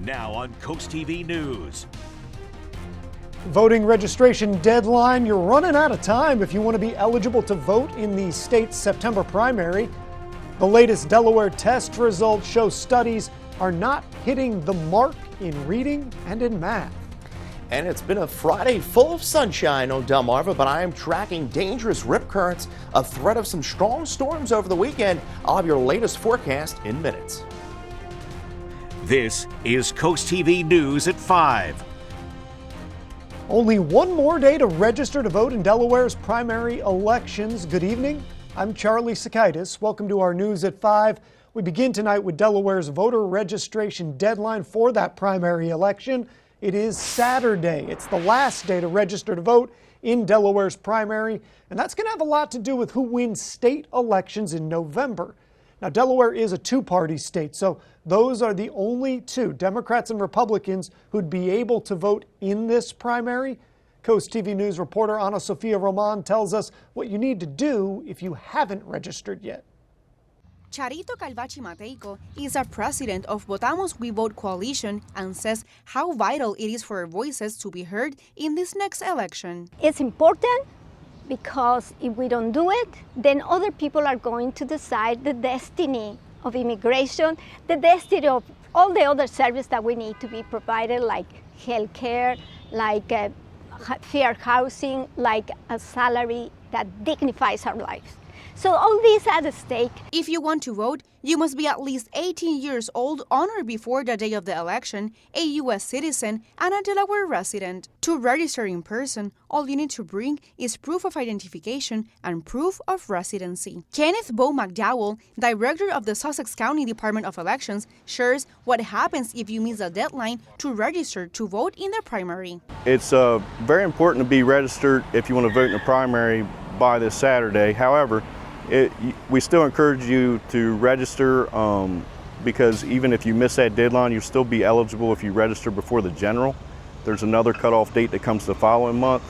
Now on CoastTV News. Voting registration deadline. You're running out of time if you want to be eligible to vote in the state's September primary. The latest Delaware test results show studies are not hitting the mark in reading and in math. And it's been a Friday full of sunshine on Delmarva, but I am tracking dangerous rip currents, a threat of some strong storms over the weekend. I'll have your latest forecast in minutes. This is CoastTV News at 5. Only one more day to register to vote in Delaware's primary elections. Good evening. I'm Charlie Sakaitis. Welcome to our News at 5. We begin tonight with Delaware's voter registration deadline for that primary election. It is Saturday. It's the last day to register to vote in Delaware's primary, and that's going to have a lot to do with who wins state elections in November. Now, Delaware is a two-party state, so those are the only two, Democrats and Republicans, who'd be able to vote in this primary. Coast TV News reporter Ana Sofia Roman tells us what you need to do if you haven't registered yet. Charito Calvachi Mateico is a president of Votamos We Vote coalition and says how vital it is for our voices to be heard in this next election. It's important because if we don't do it, then other people are going to decide the destiny of immigration, the destiny of all the other services that we need to be provided, like health care, like fair housing, like a salary that dignifies our lives. So all these are at stake. If you want to vote, you must be at least 18 years old on or before the day of the election, a U.S. citizen, and a Delaware resident. To register in person, all you need to bring is proof of identification and proof of residency. Kenneth Bo McDowell, director of the Sussex County Department of Elections, shares what happens if you miss the deadline to register to vote in the primary. It's very important to be registered if you want to vote in the primary by this Saturday. However, we still encourage you to register because even if you miss that deadline, you'll still be eligible if you register before the general. There's another cutoff date that comes the following month.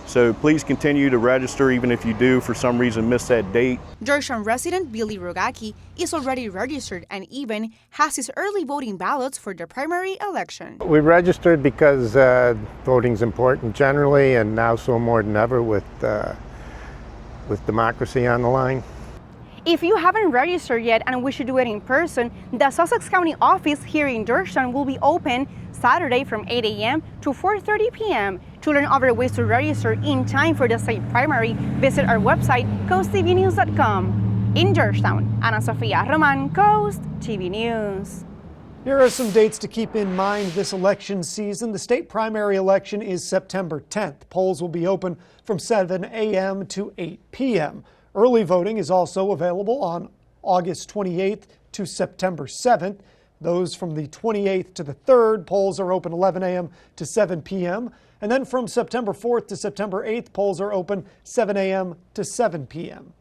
So please continue to register even if you do for some reason miss that date. Georgetown resident Billy Rogacki is already registered and even has his early voting ballots for the primary election. We registered because voting's important generally, and now so more than ever with democracy on the line. If you haven't registered yet and wish to do it in person, the Sussex County office here in Georgetown will be open Saturday from 8 a.m. to 4:30 p.m. To learn other ways to register in time for the state primary, visit our website, coasttvnews.com. In Georgetown, Ana Sofia Roman, Coast TV News. Here are some dates to keep in mind this election season. The state primary election is September 10th. Polls will be open from 7 a.m. to 8 p.m. Early voting is also available on August 28th to September 7th. Those from the 28th to the 3rd, polls are open 11 a.m. to 7 p.m. And then from September 4th to September 8th, polls are open 7 a.m. to 7 p.m.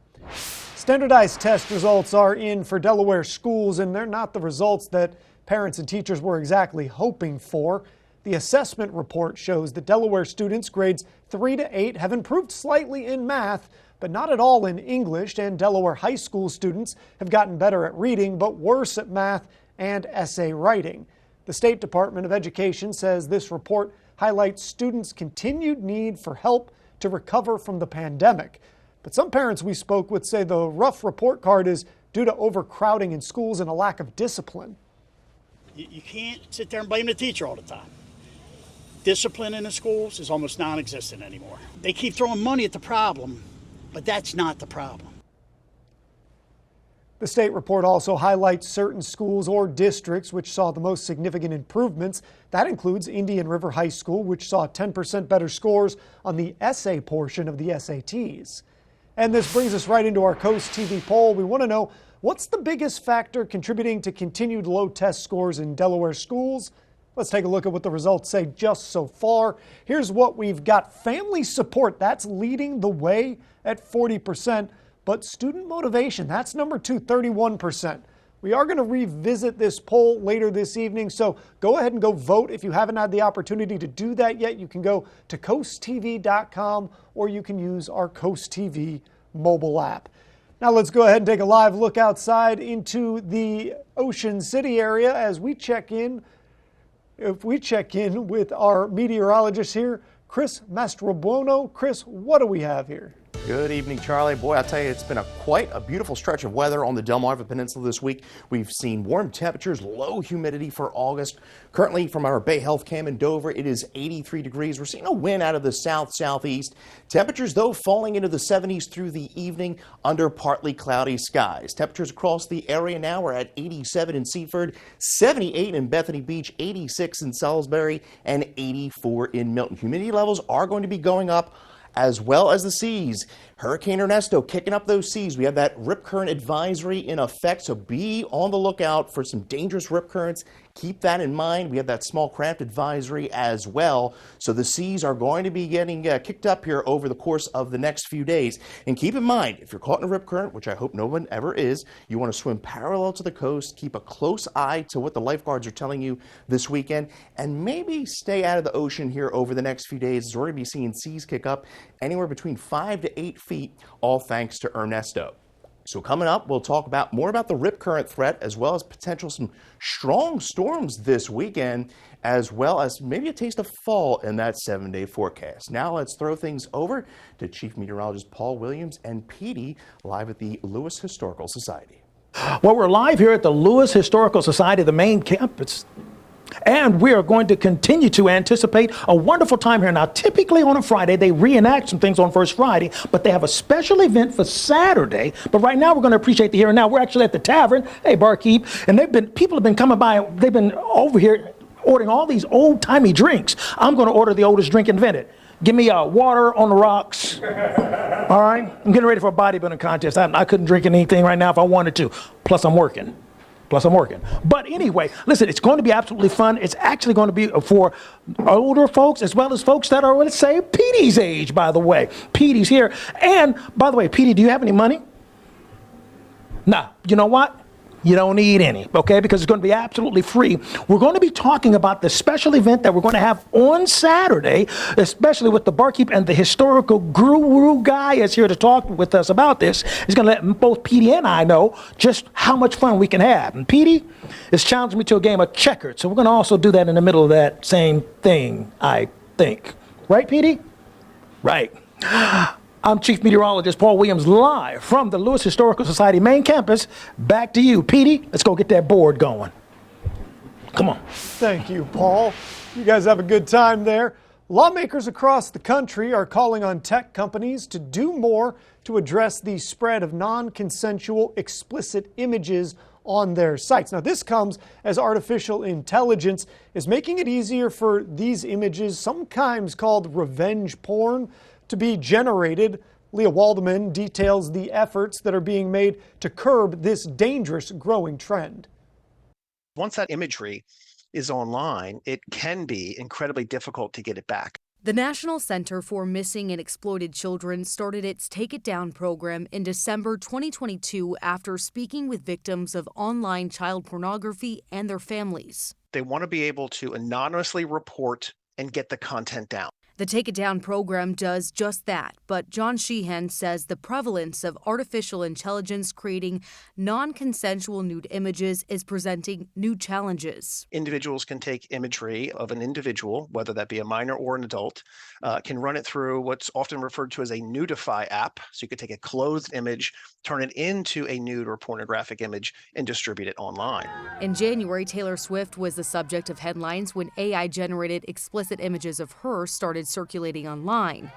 Standardized test results are in for Delaware schools, and they're not the results that parents and teachers were exactly hoping for. The assessment report shows that Delaware students grades 3 to 8 have improved slightly in math, but not at all in English, and Delaware high school students have gotten better at reading, but worse at math and essay writing. The State Department of Education says this report highlights students' continued need for help to recover from the pandemic. But some parents we spoke with say the rough report card is due to overcrowding in schools and a lack of discipline. You can't sit there and blame the teacher all the time. Discipline in the schools is almost non-existent anymore. They keep throwing money at the problem, but that's not the problem. The state report also highlights certain schools or districts which saw the most significant improvements. That includes Indian River High School, which saw 10% better scores on the essay portion of the SATs. And this brings us right into our Coast TV poll. We want to know, what's the biggest factor contributing to continued low test scores in Delaware schools? Let's take a look at what the results say just so far. Here's what we've got. Family support, that's leading the way at 40%. But student motivation, that's number 2, 31%. We are going to revisit this poll later this evening, so go ahead and go vote. If you haven't had the opportunity to do that yet, you can go to coasttv.com or you can use our Coast TV mobile app. Now let's go ahead and take a live look outside into the Ocean City area as we check in If we check in with our meteorologist here, Chris Mastrobuono. Chris, what do we have here? Good evening, Charlie. Boy, I'll tell you, it's been quite a beautiful stretch of weather on the Delmarva Peninsula this week. We've seen warm temperatures, low humidity for August. Currently, from our Bay Health Cam in Dover, it is 83 degrees. We're seeing a wind out of the south-southeast. Temperatures, though, falling into the 70s through the evening under partly cloudy skies. Temperatures across the area now are at 87 in Seaford, 78 in Bethany Beach, 86 in Salisbury, and 84 in Milton. Humidity levels are going to be going up, as well as the seas. Hurricane Ernesto kicking up those seas. We have that rip current advisory in effect, so be on the lookout for some dangerous rip currents. Keep that in mind. We have that small craft advisory as well. So the seas are going to be getting kicked up here over the course of the next few days. And keep in mind, if you're caught in a rip current, which I hope no one ever is, you want to swim parallel to the coast, keep a close eye to what the lifeguards are telling you this weekend, and maybe stay out of the ocean here over the next few days, as we're going to be seeing seas kick up anywhere between 5 to 8 feet, all thanks to Ernesto. So coming up, we'll talk more about the rip current threat, as well as potential some strong storms this weekend, as well as maybe a taste of fall in that 7-day forecast. Now let's throw things over to Chief Meteorologist Paul Williams and Petey live at the Lewis Historical Society. Well, we're live here at the Lewis Historical Society, the main campus. And we are going to continue to anticipate a wonderful time here. Now, typically on a Friday, they reenact some things on First Friday, but they have a special event for Saturday. But right now, we're going to appreciate the here and now. We're actually at the tavern. Hey, barkeep. And people have been coming by. They've been over here ordering all these old-timey drinks. I'm going to order the oldest drink invented. Give me water on the rocks. All right? I'm getting ready for a bodybuilding contest. I couldn't drink anything right now if I wanted to. Plus, I'm working. But anyway, listen, it's going to be absolutely fun. It's actually going to be for older folks as well as folks that are, let's say, Petey's age, by the way. Petey's here. And, by the way, Petey, do you have any money? Nah, you know what? You don't need any, okay, because it's going to be absolutely free. We're going to be talking about the special event that we're going to have on Saturday, especially with the barkeep and the historical guru guy is here to talk with us about this. He's going to let both Petey and I know just how much fun we can have. And Petey is challenging me to a game of checkers, so we're going to also do that in the middle of that same thing, I think. Right, Petey? Right. I'm Chief Meteorologist Paul Williams, live from the Lewis Historical Society main campus. Back to you, Petey. Let's go get that board going. Come on. Thank you, Paul. You guys have a good time there. Lawmakers across the country are calling on tech companies to do more to address the spread of non-consensual explicit images on their sites. Now, this comes as artificial intelligence is making it easier for these images, sometimes called revenge porn, to be generated. Leah Waldman details the efforts that are being made to curb this dangerous growing trend. Once that imagery is online, it can be incredibly difficult to get it back. The National Center for Missing and Exploited Children started its Take It Down program in December 2022 after speaking with victims of online child pornography and their families. They want to be able to anonymously report and get the content down. The Take It Down program does just that, but John Sheehan says the prevalence of artificial intelligence creating non-consensual nude images is presenting new challenges. Individuals can take imagery of an individual, whether that be a minor or an adult, can run it through what's often referred to as a nudify app. So you could take a clothed image, turn it into a nude or pornographic image, and distribute it online. In January, Taylor Swift was the subject of headlines when AI-generated explicit images of her started circulating online.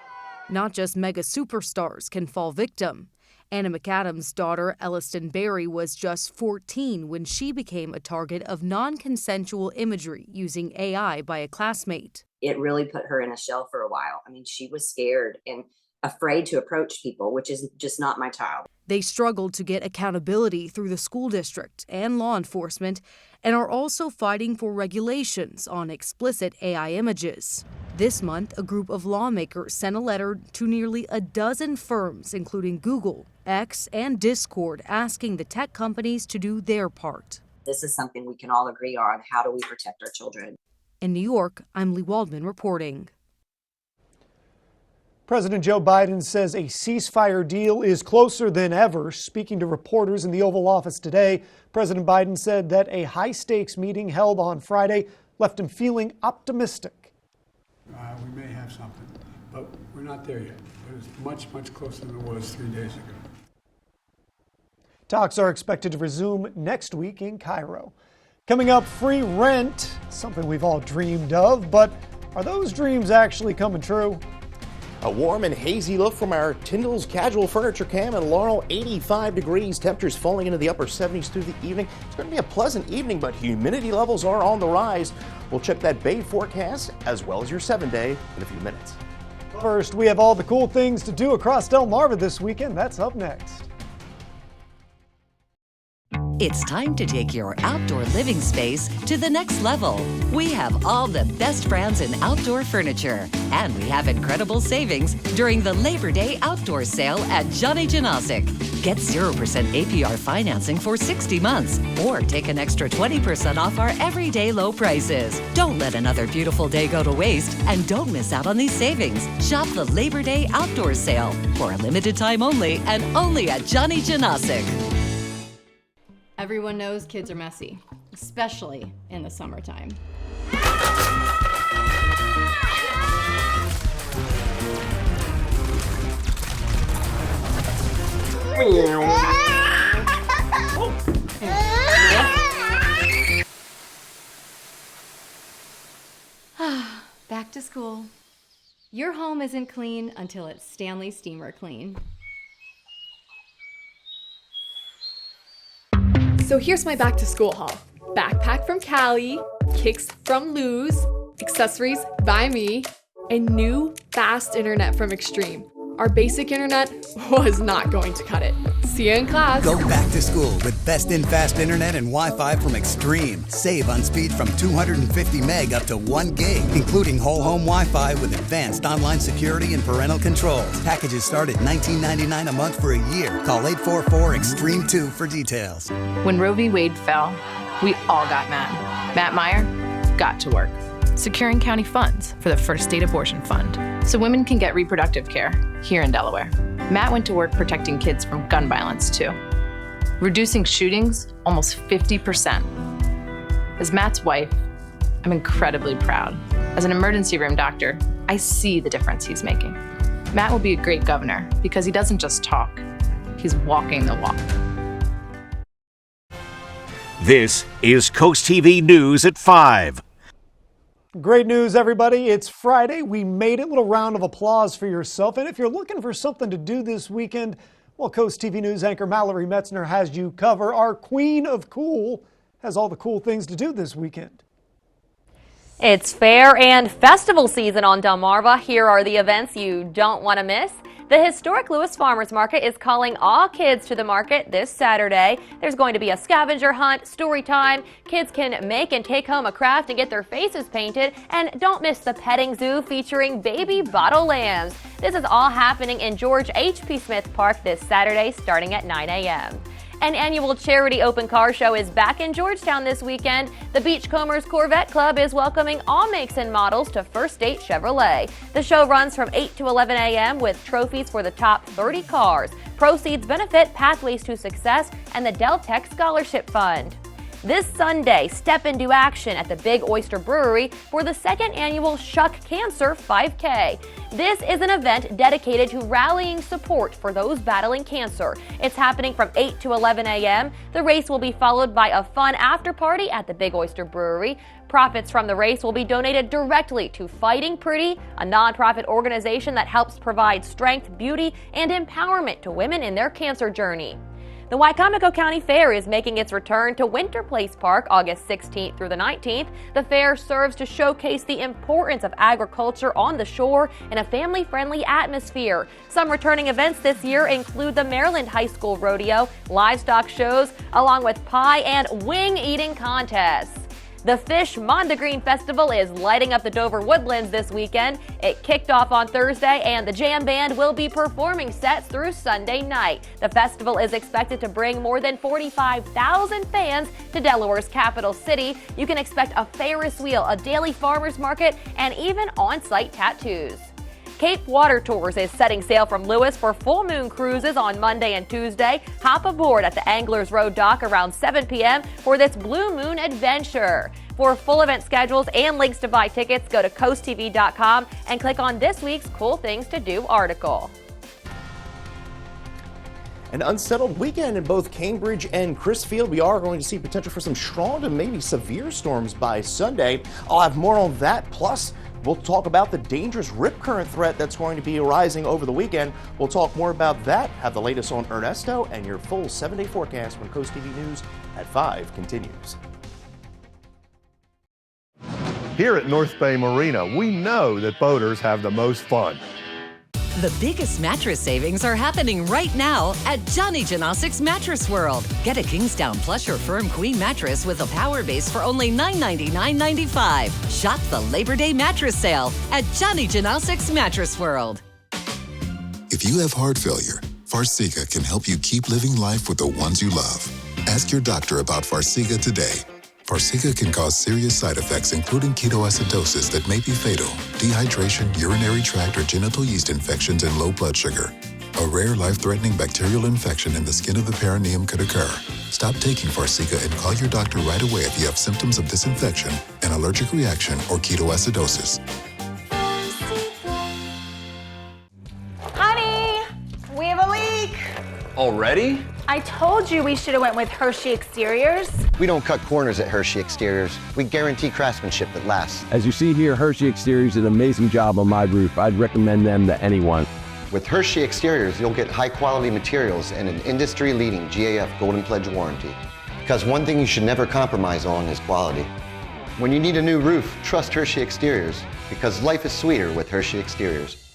Not just mega superstars can fall victim. Anna McAdams' daughter, Elliston Berry, was just 14 when she became a target of non-consensual imagery using AI by a classmate. It really put her in a shell for a while. I mean, she was scared and afraid to approach people, which is just not my child. They struggled to get accountability through the school district and law enforcement and are also fighting for regulations on explicit AI images. This month, a group of lawmakers sent a letter to nearly a dozen firms, including Google, X, and Discord, asking the tech companies to do their part. This is something we can all agree on. How do we protect our children? In New York, I'm Lee Waldman reporting. President Joe Biden says a ceasefire deal is closer than ever. Speaking to reporters in the Oval Office today, President Biden said that a high-stakes meeting held on Friday left him feeling optimistic. We may have something, but we're not there yet. But it's much, much closer than it was 3 days ago. Talks are expected to resume next week in Cairo. Coming up, free rent, something we've all dreamed of, but are those dreams actually coming true? A warm and hazy look from our Tyndall's Casual Furniture Cam in Laurel, 85 degrees, temperatures falling into the upper 70s through the evening. It's going to be a pleasant evening, but humidity levels are on the rise. We'll check that Bay forecast as well as your 7-day in a few minutes. First, we have all the cool things to do across Delmarva this weekend. That's up next. It's time to take your outdoor living space to the next level. We have all the best brands in outdoor furniture, and we have incredible savings during the Labor Day outdoor sale at Johnny Janosic. Get 0% APR financing for 60 months, or take an extra 20% off our everyday low prices. Don't let another beautiful day go to waste, and don't miss out on these savings. Shop the Labor Day outdoor sale for a limited time only, and only at Johnny Janosic. Everyone knows kids are messy, especially in the summertime. Back to school. Your home isn't clean until it's Stanley Steamer Clean. So here's my back to school haul. Backpack from Cali, kicks from Luz, accessories by me, and new fast internet from Extreme. Our basic internet was not going to cut it. See you in class. Go back to school with best in fast internet and Wi-Fi from Extreme. Save on speed from 250 meg up to 1 gig, including whole home Wi-Fi with advanced online security and parental controls. Packages start at $19.99 a month for a year. Call 844-EXTREME2 for details. When Roe v. Wade fell, we all got mad. Matt Meyer got to work, securing county funds for the First State Abortion Fund, so women can get reproductive care here in Delaware. Matt went to work protecting kids from gun violence too, reducing shootings almost 50%. As Matt's wife, I'm incredibly proud. As an emergency room doctor, I see the difference he's making. Matt will be a great governor because he doesn't just talk, he's walking the walk. This is Coast TV News at 5. Great news, everybody. It's Friday. We made it. A little round of applause for yourself. And if you're looking for something to do this weekend, well, Coast TV News anchor Mallory Metzner has you cover. Our queen of cool has all the cool things to do this weekend. It's fair and festival season on Delmarva. Here are the events you don't want to miss. The historic Lewis Farmers Market is calling all kids to the market this Saturday. There's going to be a scavenger hunt, story time. Kids can make and take home a craft and get their faces painted. And don't miss the petting zoo featuring baby bottle lambs. This is all happening in George H.P. Smith Park this Saturday starting at 9 a.m. An annual charity open car show is back in Georgetown this weekend. The Beachcombers Corvette Club is welcoming all makes and models to First State Chevrolet. The show runs from 8 to 11 a.m. with trophies for the top 30 cars. Proceeds benefit Pathways to Success and the Del Tech Scholarship Fund. This Sunday, step into action at the Big Oyster Brewery for the second annual Shuck Cancer 5K. This is an event dedicated to rallying support for those battling cancer. It's happening from 8 to 11 a.m. The race will be followed by a fun after party at the Big Oyster Brewery. Profits from the race will be donated directly to Fighting Pretty, a nonprofit organization that helps provide strength, beauty, and empowerment to women in their cancer journey. The Wicomico County Fair is making its return to Winter Place Park August 16th through the 19th. The fair serves to showcase the importance of agriculture on the shore in a family-friendly atmosphere. Some returning events this year include the Maryland High School Rodeo, livestock shows, along with pie and wing eating contests. The Fish Mondegreen Festival is lighting up the Dover Woodlands this weekend. It kicked off on Thursday, and the Jam Band will be performing sets through Sunday night. The festival is expected to bring more than 45,000 fans to Delaware's capital city. You can expect a Ferris wheel, a daily farmers market, and even on-site tattoos. Cape Water Tours is setting sail from Lewis for full moon cruises on Monday and Tuesday. Hop aboard at the Anglers Row dock around 7 p.m. for this Blue Moon adventure. For full event schedules and links to buy tickets, go to coasttv.com and click on this week's Cool Things to Do article. An unsettled weekend in both Cambridge and Crisfield. We are going to see potential for some strong to maybe severe storms by Sunday. I'll have more on that. Plus, we'll talk about the dangerous rip current threat that's going to be arising over the weekend. We'll talk more about that, have the latest on Ernesto, and your full 7-day forecast when Coast TV News at 5 continues. Here at North Bay Marina, we know that boaters have the most fun. The biggest mattress savings are happening right now at Johnny Janosik's Mattress World. Get a Kingsdown plush or firm queen mattress with a power base for only $999.95. Shop the Labor Day mattress sale at Johnny Janosik's Mattress World. If you have heart failure, Farxiga can help you keep living life with the ones you love. Ask your doctor about Farxiga today. Farxiga can cause serious side effects, including ketoacidosis that may be fatal, dehydration, urinary tract or genital yeast infections, and low blood sugar. A rare life-threatening bacterial infection in the skin of the perineum could occur. Stop taking Farxiga and call your doctor right away if you have symptoms of this infection, an allergic reaction, or ketoacidosis. Honey, we have a leak. Already? I told you we should have went with Hershey Exteriors. We don't cut corners at Hershey Exteriors. We guarantee craftsmanship that lasts. As you see here, Hershey Exteriors did an amazing job on my roof. I'd recommend them to anyone. With Hershey Exteriors, you'll get high-quality materials and an industry-leading GAF Golden Pledge warranty. Because one thing you should never compromise on is quality. When you need a new roof, trust Hershey Exteriors, because life is sweeter with Hershey Exteriors.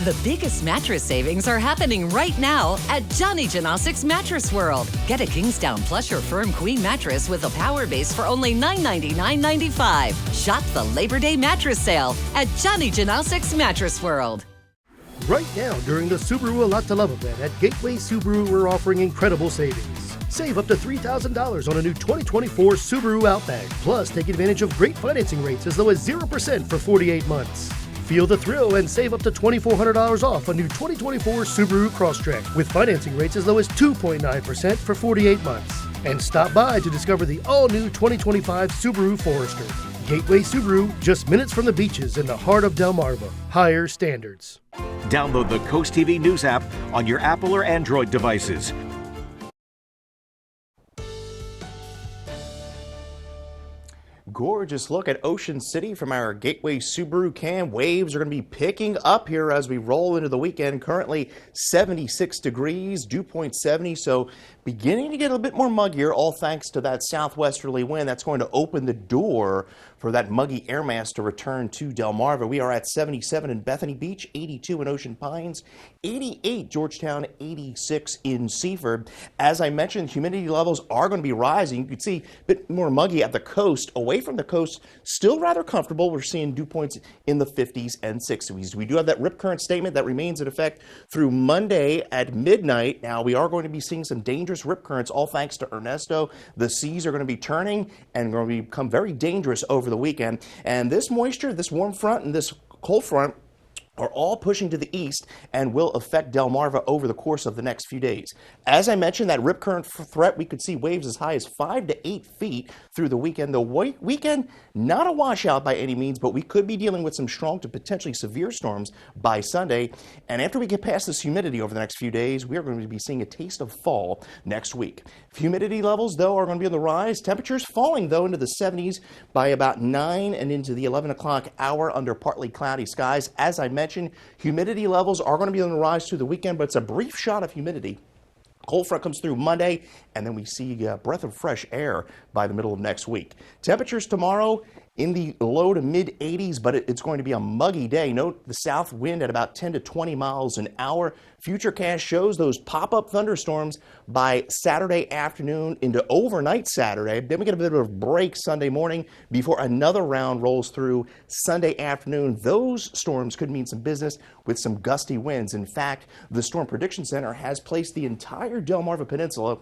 The biggest mattress savings are happening right now at Johnny Janosik's Mattress World. Get a Kingsdown plush or firm queen mattress with a power base for only $999.95. Shop the Labor Day mattress sale at Johnny Janosik's Mattress World. Right now, during the Subaru A Lot to Love event at Gateway Subaru, we're offering incredible savings. Save up to $3,000 on a new 2024 Subaru Outback. Plus, take advantage of great financing rates as low as 0% for 48 months. Feel the thrill and save up to $2,400 off a new 2024 Subaru Crosstrek with financing rates as low as 2.9% for 48 months. And stop by to discover the all-new 2025 Subaru Forester. Gateway Subaru, just minutes from the beaches in the heart of Delmarva. Higher standards. Download the Coast TV News app on your Apple or Android devices. Gorgeous look at Ocean City from our Gateway Subaru cam. Waves are going to be picking up here as we roll into the weekend. Currently 76 degrees, dew point 70, so beginning to get a bit more muggier, all thanks to that southwesterly wind that's going to open the door for that muggy air mass to return to Delmarva. We are at 77 in Bethany Beach, 82 in Ocean Pines, 88 Georgetown, 86 in Seaford. As I mentioned, humidity levels are going to be rising. You can see a bit more muggy at the coast. Away from the coast, still rather comfortable. We're seeing dew points in the 50s and 60s. We do have that rip current statement that remains in effect through Monday at midnight. Now, we are going to be seeing some dangerous rip currents, all thanks to Ernesto. The seas are going to be turning and going to become very dangerous over the weekend. And this moisture, this warm front and this cold front are all pushing to the east and will affect Delmarva over the course of the next few days. As I mentioned, that rip current threat, we could see waves as high as 5 to 8 feet through the weekend. The weekend, not a washout by any means, but we could be dealing with some strong to potentially severe storms by Sunday. And after we get past this humidity over the next few days, we are going to be seeing a taste of fall next week. Humidity levels, though, are going to be on the rise. Temperatures falling, though, into the 70s by about 9 and into the 11 o'clock hour under partly cloudy skies. As I mentioned, humidity levels are going to be on the rise through the weekend, but it's a brief shot of humidity. Cold front comes through Monday, and then we see a breath of fresh air by the middle of next week. Temperatures tomorrow in the low to mid 80s, but it's going to be a muggy day. Note the south wind at about 10 to 20 miles an hour. Futurecast shows those pop-up thunderstorms by Saturday afternoon into overnight Saturday. Then we get a bit of a break Sunday morning before another round rolls through Sunday afternoon. Those storms could mean some business with some gusty winds. In fact, the Storm Prediction Center has placed the entire Delmarva Peninsula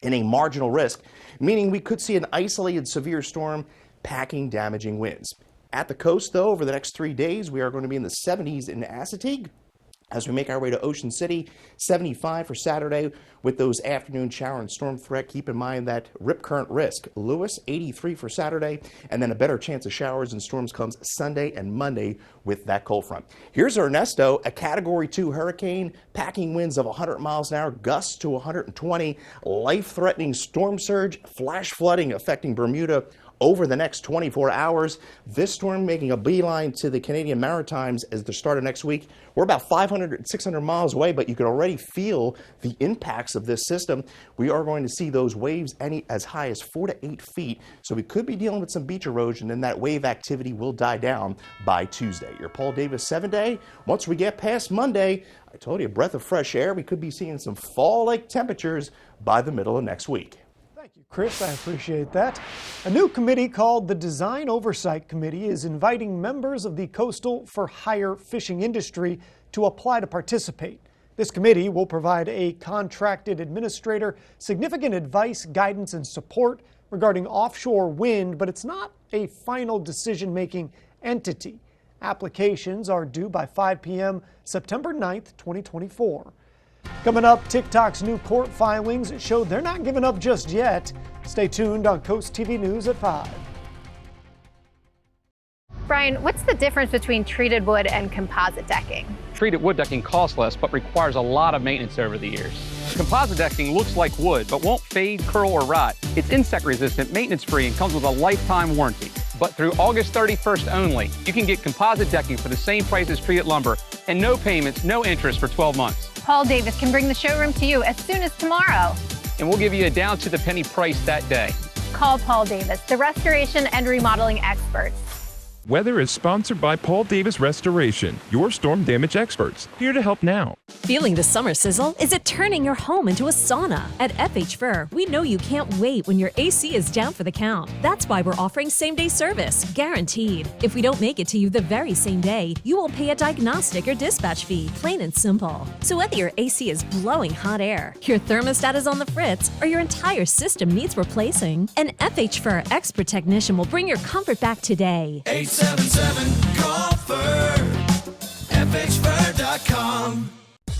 in a marginal risk, meaning we could see an isolated severe storm packing damaging winds. At the coast, though, over the next 3 days, we are going to be in the 70s in Assateague. As we make our way to Ocean City, 75 for Saturday with those afternoon shower and storm threat. Keep in mind that rip current risk. Lewis, 83 for Saturday, and then a better chance of showers and storms comes Sunday and Monday with that cold front. Here's Ernesto, a Category 2 hurricane, packing winds of 100 miles an hour, gusts to 120, life-threatening storm surge, flash flooding affecting Bermuda over the next 24 hours. This storm making a beeline to the Canadian Maritimes as the start of next week. We're about 500, 600 miles away, but you can already feel the impacts of this system. We are going to see those waves as high as 4 to 8 feet, so we could be dealing with some beach erosion, and that wave activity will die down by Tuesday. Your Paul Davis 7-day. Once we get past Monday, I told you, a breath of fresh air. We could be seeing some fall-like temperatures by the middle of next week. Thank you, Chris. I appreciate that. A new committee called the Design Oversight Committee is inviting members of the coastal for hire fishing industry to apply to participate. This committee will provide a contracted administrator significant advice, guidance, and support regarding offshore wind, but it's not a final decision-making entity. Applications are due by 5 p.m. September 9th, 2024. Coming up, TikTok's new court filings show they're not giving up just yet. Stay tuned on Coast TV News at 5. Brian, what's the difference between treated wood and composite decking? Treated wood decking costs less but requires a lot of maintenance over the years. Composite decking looks like wood but won't fade, curl, or rot. It's insect resistant, maintenance free, and comes with a lifetime warranty. But through August 31st only, you can get composite decking for the same price as treated lumber and no payments, no interest for 12 months. Paul Davis can bring the showroom to you as soon as tomorrow. And we'll give you a down to the penny price that day. Call Paul Davis, the restoration and remodeling experts. Weather is sponsored by Paul Davis Restoration, your storm damage experts, here to help now. Feeling the summer sizzle? Is it turning your home into a sauna? At FH Fur, we know you can't wait when your AC is down for the count. That's why we're offering same-day service, guaranteed. If we don't make it to you the very same day, you will pay a diagnostic or dispatch fee, plain and simple. So whether your AC is blowing hot air, your thermostat is on the fritz, or your entire system needs replacing, an FH Fur expert technician will bring your comfort back today. 877-CALL-FUR, FHFur.com.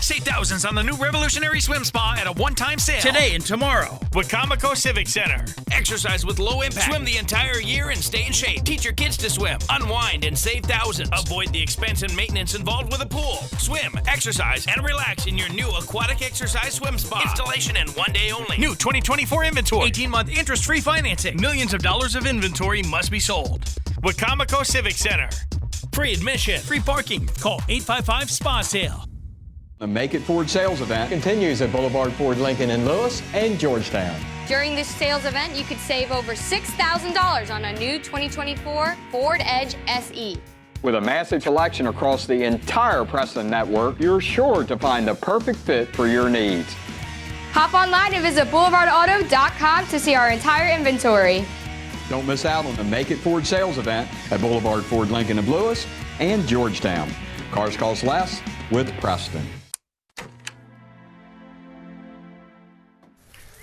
Save thousands on the new revolutionary swim spa at a one-time sale. Today and tomorrow. Wicomico Civic Center. Exercise with low impact. Swim the entire year and stay in shape. Teach your kids to swim. Unwind and save thousands. Avoid the expense and maintenance involved with a pool. Swim, exercise, and relax in your new aquatic exercise swim spa. Installation in 1 day only. New 2024 inventory. 18-month interest-free financing. Millions of dollars of inventory must be sold. Wicomico Civic Center. Free admission. Free parking. Call 855-SPA-SALE. The Make It Ford sales event continues at Boulevard Ford Lincoln in Lewis and Georgetown. During this sales event, you could save over $6,000 on a new 2024 Ford Edge SE. With a massive selection across the entire Preston network, you're sure to find the perfect fit for your needs. Hop online and visit boulevardauto.com to see our entire inventory. Don't miss out on the Make It Ford sales event at Boulevard Ford Lincoln of Lewis and Georgetown. Cars cost less with Preston.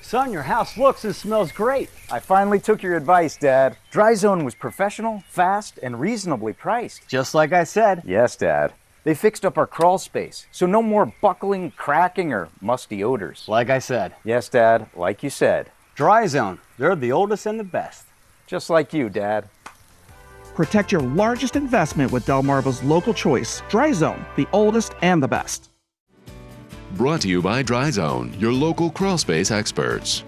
Son, your house looks and smells great. I finally took your advice, Dad. Dry Zone was professional, fast, and reasonably priced. Just like I said. Yes, Dad. They fixed up our crawl space, so no more buckling, cracking, or musty odors. Like I said. Yes, Dad, like you said. Dry Zone, they're the oldest and the best. Just like you, Dad. Protect your largest investment with Delmarva's local choice, Dry Zone, the oldest and the best. Brought to you by Dry Zone, your local crawl space experts.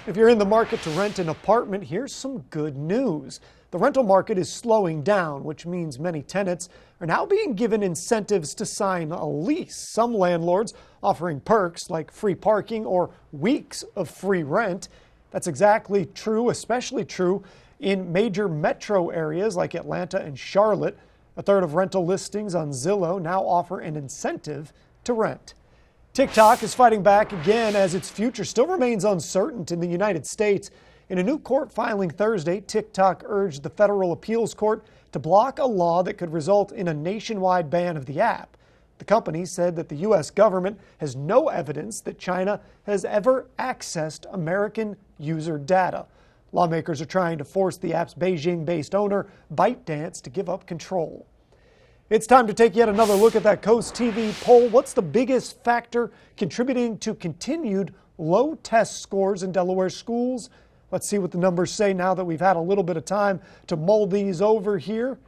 If you're in the market to rent an apartment, here's some good news. The rental market is slowing down, which means many tenants are now being given incentives to sign a lease. Some landlords offering perks like free parking or weeks of free rent. That's exactly true, especially true in major metro areas like Atlanta and Charlotte. A third of rental listings on Zillow now offer an incentive to rent. TikTok is fighting back again as its future still remains uncertain in the United States. In a new court filing Thursday, TikTok urged the federal appeals court to block a law that could result in a nationwide ban of the app. The company said that the U.S. government has no evidence that China has ever accessed American user data. Lawmakers are trying to force the app's Beijing-based owner, ByteDance, to give up control. It's time to take yet another look at that CoastTV poll. What's the biggest factor contributing to continued low test scores in Delaware schools? Let's see what the numbers say now that we've had a little bit of time to mull these over here.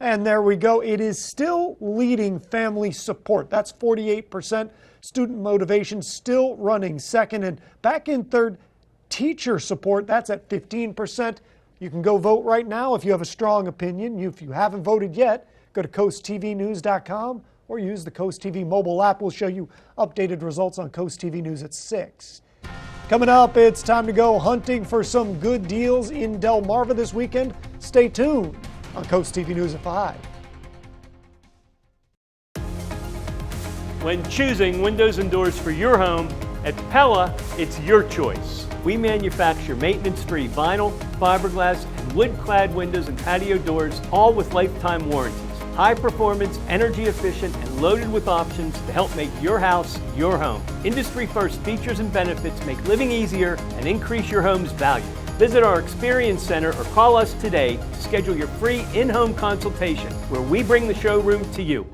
And there we go. It is still leading family support. That's 48%. Student motivation still running second. And back in third, teacher support. That's at 15%. You can go vote right now if you have a strong opinion. If you haven't voted yet, go to coasttvnews.com or use the CoastTV mobile app. We'll show you updated results on CoastTV News at 6. Coming up, it's time to go hunting for some good deals in Delmarva this weekend. Stay tuned on CoastTV News at 5. When choosing windows and doors for your home, at Pella, it's your choice. We manufacture maintenance-free vinyl, fiberglass, and wood-clad windows and patio doors, all with lifetime warranties. High performance, energy efficient, and loaded with options to help make your house your home. Industry first features and benefits make living easier and increase your home's value. Visit our Experience Center or call us today to schedule your free in-home consultation where we bring the showroom to you.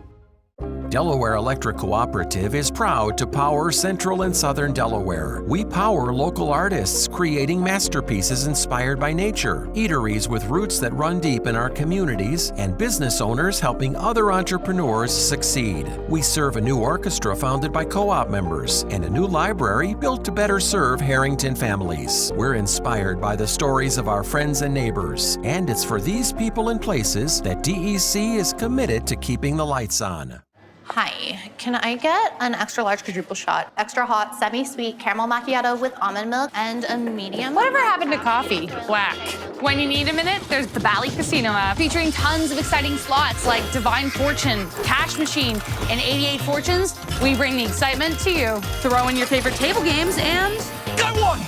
Delaware Electric Cooperative is proud to power Central and Southern Delaware. We power local artists creating masterpieces inspired by nature, eateries with roots that run deep in our communities, and business owners helping other entrepreneurs succeed. We serve a new orchestra founded by co-op members and a new library built to better serve Harrington families. We're inspired by the stories of our friends and neighbors, and it's for these people and places that DEC is committed to keeping the lights on. Hi, can I get an extra large quadruple shot, extra hot, semi-sweet caramel macchiato with almond milk, and a medium? Whatever happened to coffee? Whack. When you need a minute, there's the Bally Casino app, featuring tons of exciting slots like Divine Fortune, Cash Machine, and 88 Fortunes. We bring the excitement to you. Throw in your favorite table games and... Got one!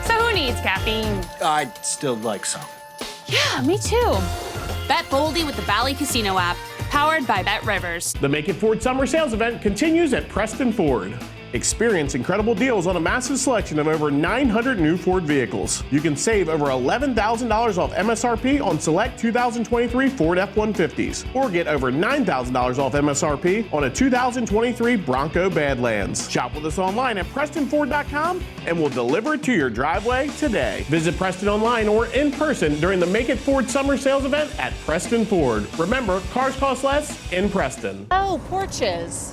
So who needs caffeine? I'd still like some. Yeah, me too. Bet boldly with the Bally Casino app. Powered by Bet Rivers. The Make It Ford Summer Sales event continues at Preston Ford. Experience incredible deals on a massive selection of over 900 new Ford vehicles. You can save over $11,000 off MSRP on select 2023 Ford F-150s, or get over $9,000 off MSRP on a 2023 Bronco Badlands. Shop with us online at PrestonFord.com and we'll deliver it to your driveway today. Visit Preston online or in person during the Make It Ford Summer Sales event at Preston Ford. Remember, cars cost less in Preston. Oh, porches.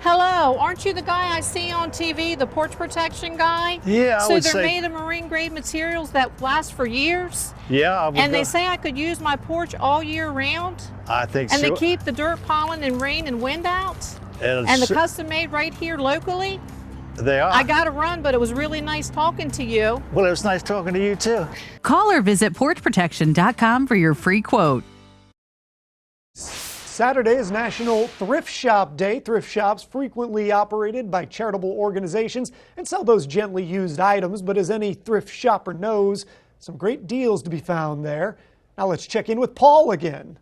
Hello, aren't you the guy I see on TV, the porch protection guy? Yeah, I would say. So they're made of marine grade materials that last for years? Yeah, I would. And they say I could use my porch all year round? I think so. And they keep the dirt, pollen, and rain and wind out? And the custom made right here locally? They are. I got to run, but it was really nice talking to you. Well, it was nice talking to you too. Call or visit porchprotection.com for your free quote. Saturday is National Thrift Shop Day. Thrift shops frequently operated by charitable organizations and sell those gently used items, but as any thrift shopper knows, some great deals to be found there. Now let's check in with Paul again.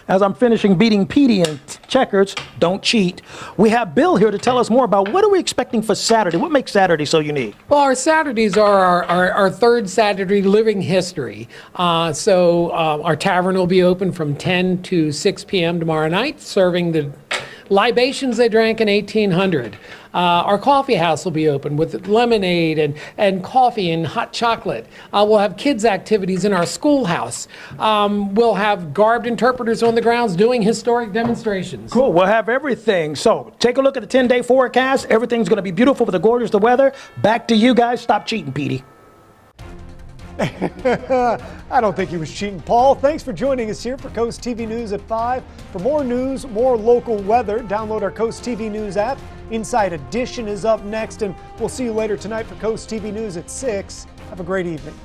As I'm finishing beating Petey in checkers, don't cheat, we have Bill here to tell us more about what are we expecting for Saturday? What makes Saturday so unique? Well, our Saturdays are our third Saturday living history. So our tavern will be open from 10 to 6 p.m. tomorrow night, serving the libations they drank in 1800. Our coffee house will be open with lemonade and coffee and hot chocolate. We'll have kids' activities in our schoolhouse. We'll have garbed interpreters on the grounds doing historic demonstrations. Cool, we'll have everything. So take a look at the 10-day forecast. Everything's going to be beautiful with the gorgeous the weather. Back to you guys. Stop cheating, Petey. I don't think he was cheating, Paul. Thanks for joining us here for Coast TV News at 5. For more news, more local weather, download our Coast TV News app Inside Edition is up next, and we'll see you later tonight for Coast TV News at 6. Have a great evening.